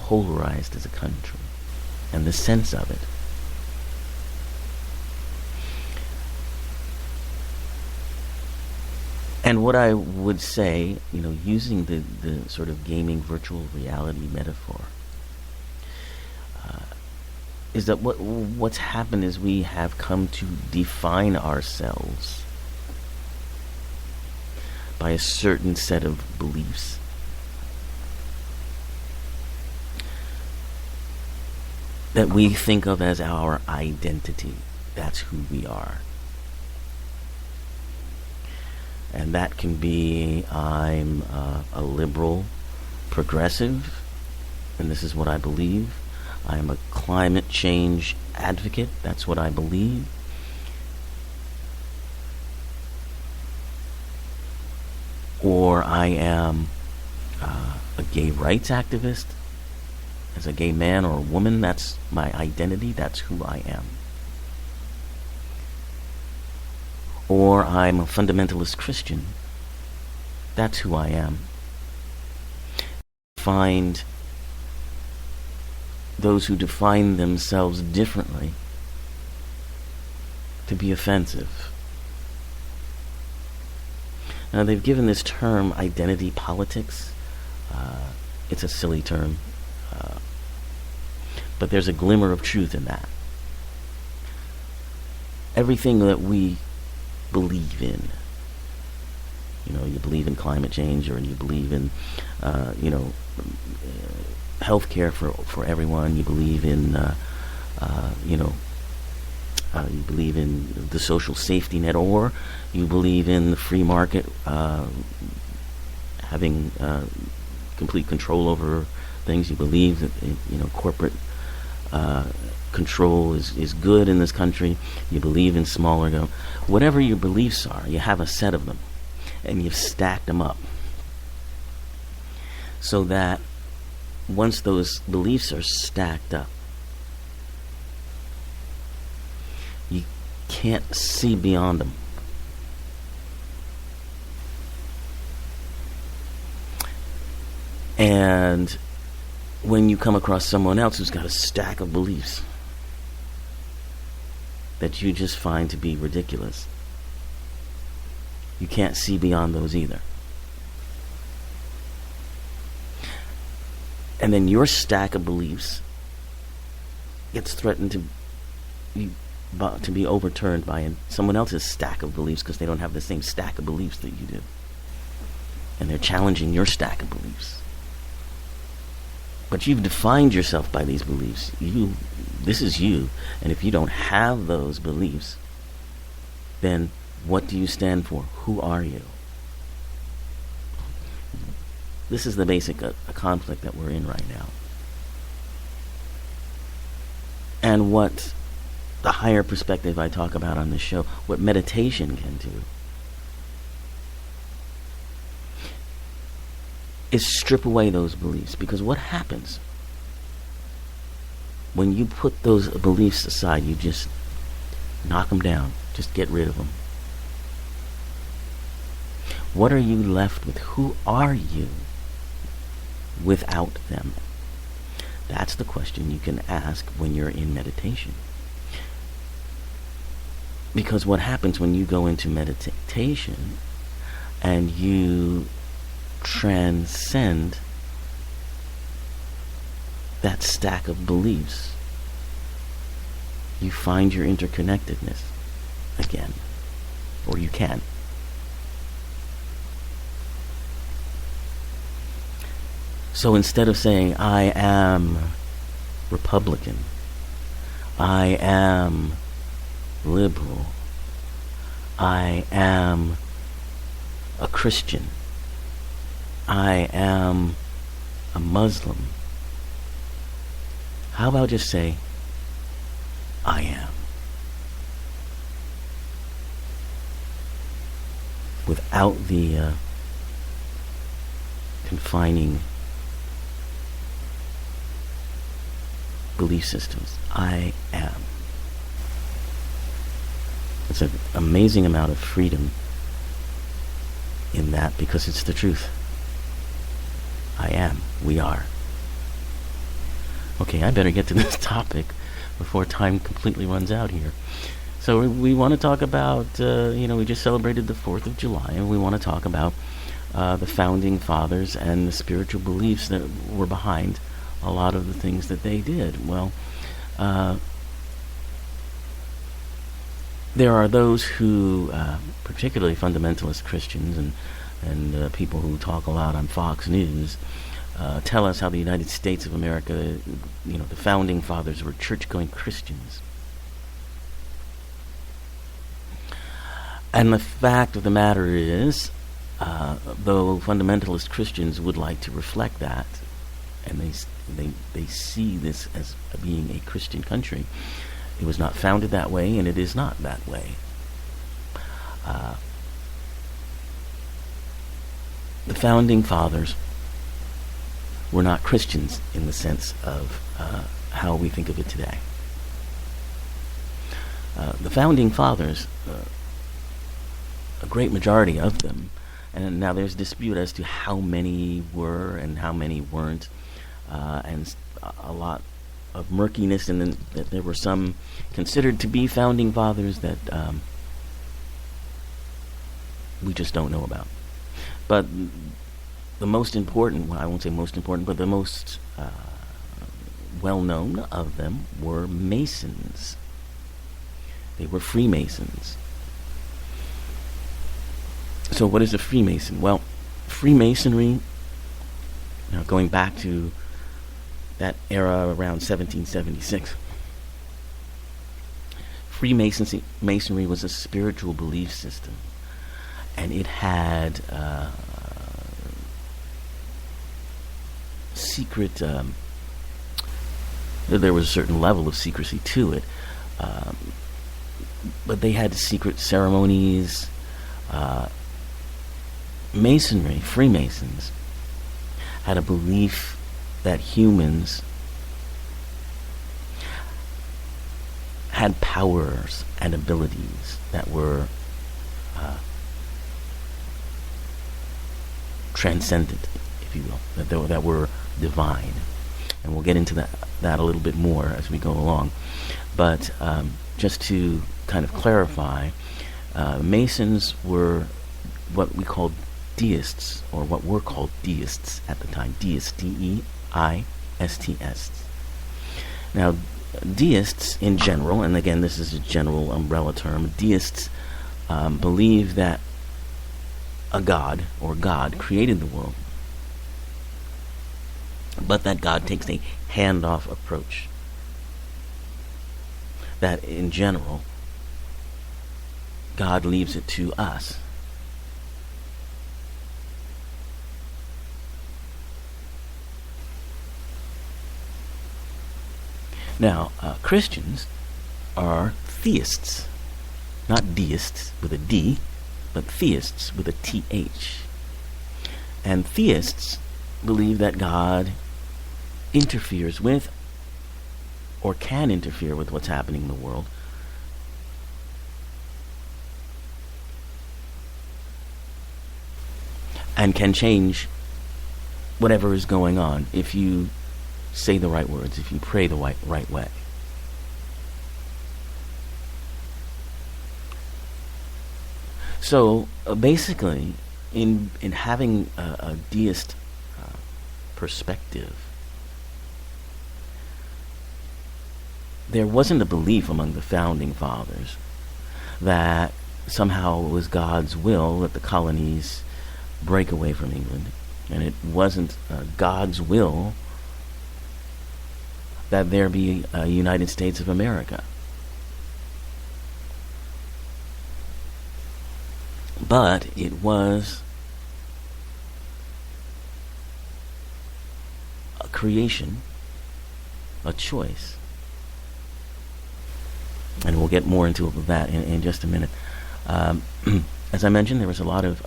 polarized as a country, and the sense of it. And what I would say, using the sort of gaming virtual reality metaphor, is that what's happened is we have come to define ourselves by a certain set of beliefs. That we think of as our identity. That's who we are. And that can be, I'm a liberal progressive, and this is what I believe. I am a climate change advocate. That's what I believe. Or I am a gay rights activist. As a gay man or a woman, that's my identity. That's who I am. Or I'm a fundamentalist Christian. That's who I am. Find those who define themselves differently to be offensive. Now, they've given this term identity politics. It's a silly term, but there's a glimmer of truth in that. Everything that we believe in, you believe in climate change, or you believe in, health care for everyone. You believe in, you believe in the social safety net, or you believe in the free market having complete control over things. You believe that corporate control is good in this country. You believe in smaller government. Whatever your beliefs are, you have a set of them, and you've stacked them up so that once those beliefs are stacked up, you can't see beyond them. And when you come across someone else who's got a stack of beliefs that you just find to be ridiculous, you can't see beyond those either. And then your stack of beliefs gets threatened to be overturned by someone else's stack of beliefs, because they don't have the same stack of beliefs that you do. And they're challenging your stack of beliefs. But you've defined yourself by these beliefs. This is you. And if you don't have those beliefs, then what do you stand for? Who are you? This is the basic a conflict that we're in right now. And what the higher perspective I talk about on this show, what meditation can do, is strip away those beliefs. Because what happens when you put those beliefs aside? You just knock them down. Just get rid of them. What are you left with? Who are you without them? That's the question you can ask when you're in meditation. Because what happens when you go into meditation and you transcend that stack of beliefs, you find your interconnectedness again. Or you can. So instead of saying, I am Republican, I am liberal, I am a Christian, I am a Muslim, how about just say, I am? Without the confining belief systems. I am. It's an amazing amount of freedom in that, because it's the truth. I am. We are. Okay, I better get to this topic before time completely runs out here. So we want to talk about, we just celebrated the 4th of July, and we want to talk about the founding fathers and the spiritual beliefs that were behind a lot of the things that they did. Well, there are those who, particularly fundamentalist Christians and people who talk a lot on Fox News, tell us how the United States of America, the founding fathers were church-going Christians. And the fact of the matter is, though fundamentalist Christians would like to reflect that, and they see this as being a Christian country, it was not founded that way, and it is not that way. The founding fathers were not Christians in the sense of how we think of it today. The founding fathers, a great majority of them, and now there's dispute as to how many were and how many weren't, and a lot of murkiness, and then that there were some considered to be founding fathers that we just don't know about. But the most important, well, I won't say most important, but the most well-known of them were Masons. They were Freemasons. So what is a Freemason? Well, Freemasonry, going back to that era around 1776, Freemasonry was a spiritual belief system, and it had secret, there was a certain level of secrecy to it, but they had secret ceremonies. Masonry, Freemasons, had a belief that humans had powers and abilities that were transcendent, if you will, that were divine. And we'll get into that a little bit more as we go along. But just to kind of clarify, Masons were what we called deists, or what were called deists at the time. Deists, D-E-I-S-T-S. Now, deists in general, and again this is a general umbrella term, deists believe that a god, or God, created the world, but that God takes a handoff approach. That in general, God leaves it to us. Now, Christians are theists, not deists with a D, but theists with a T-H. And theists believe that God interferes with, or can interfere with, what's happening in the world, and can change whatever is going on if you say the right words, if you pray the right way. So basically, in having a deist perspective, there wasn't a belief among the founding fathers that somehow it was God's will that the colonies break away from England, and it wasn't God's will that there be a United States of America. But it was a creation, a choice. And we'll get more into that in just a minute. As I mentioned, there was a lot of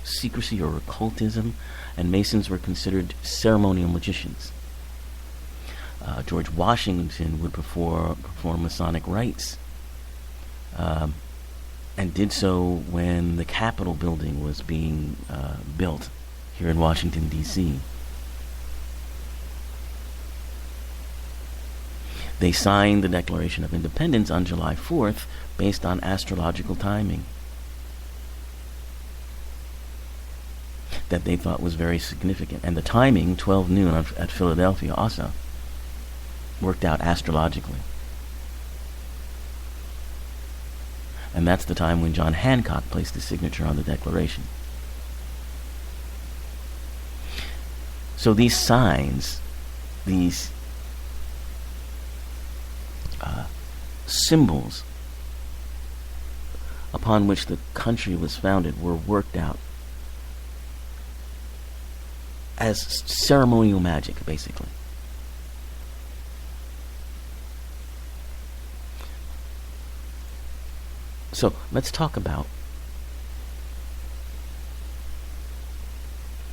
secrecy or occultism, and Masons were considered ceremonial magicians. George Washington would perform Masonic rites, and did so when the Capitol building was being built here in Washington, D.C. They signed the Declaration of Independence on July 4th based on astrological timing that they thought was very significant. And the timing, 12 noon at Philadelphia, also worked out astrologically. And that's the time when John Hancock placed his signature on the Declaration. So these signs, these symbols upon which the country was founded were worked out as ceremonial magic, basically. So let's talk about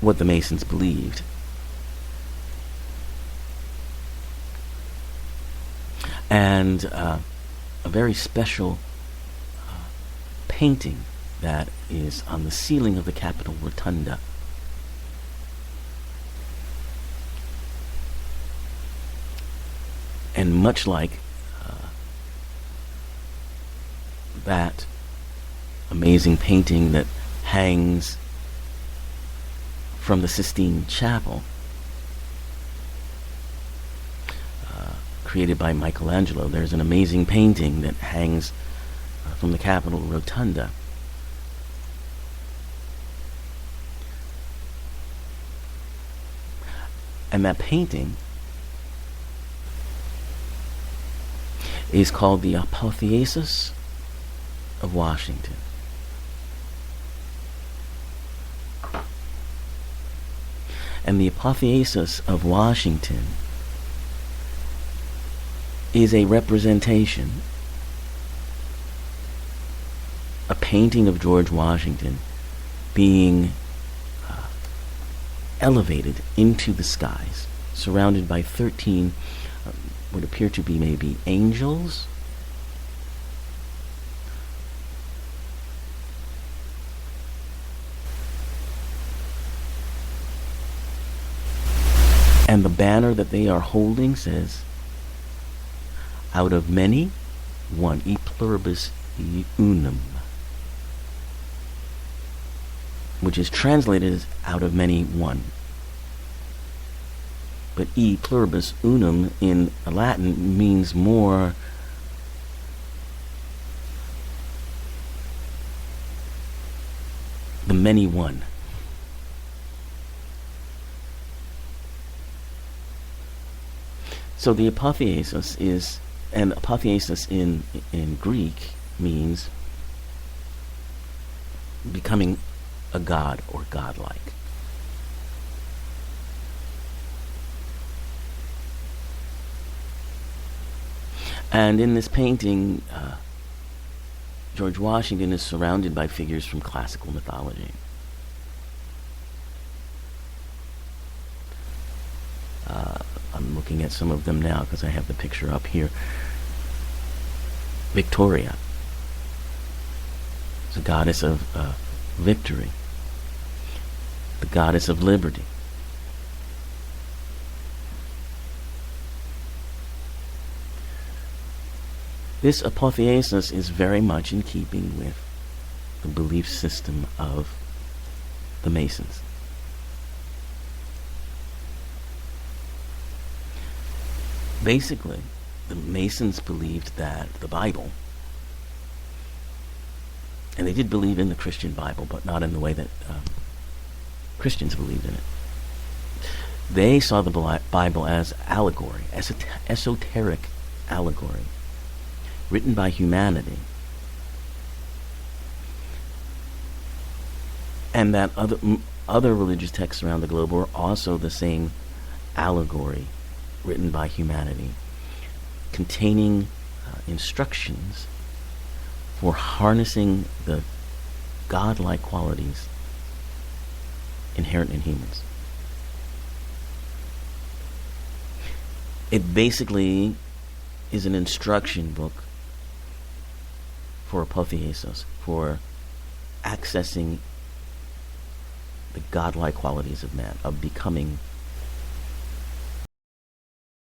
what the Masons believed. And a very special painting that is on the ceiling of the Capitol Rotunda. And much like that amazing painting that hangs from the Sistine Chapel, created by Michelangelo, there's an amazing painting that hangs from the Capitol Rotunda. And that painting is called the Apotheosis of Washington. And the Apotheosis of Washington is a representation, a painting of George Washington being elevated into the skies, surrounded by 13 would appear to be maybe angels, and the banner that they are holding says, "Out of many, one, e pluribus unum," which is translated as "out of many, one." But e pluribus unum in Latin means more the many one. So the apotheosis is, and apotheosis in Greek means becoming a god or godlike. And in this painting, George Washington is surrounded by figures from classical mythology. I'm looking at some of them now because I have the picture up here. Victoria is a goddess of victory, the goddess of liberty. This apotheosis is very much in keeping with the belief system of the Masons. Basically, the Masons believed that the Bible, and they did believe in the Christian Bible, but not in the way that Christians believed in it. They saw the Bible as allegory, as an esoteric allegory, written by humanity, and that other religious texts around the globe were also the same allegory written by humanity, containing instructions for harnessing the godlike qualities inherent in humans. It basically is an instruction book for apotheosis, for accessing the godlike qualities of man, of becoming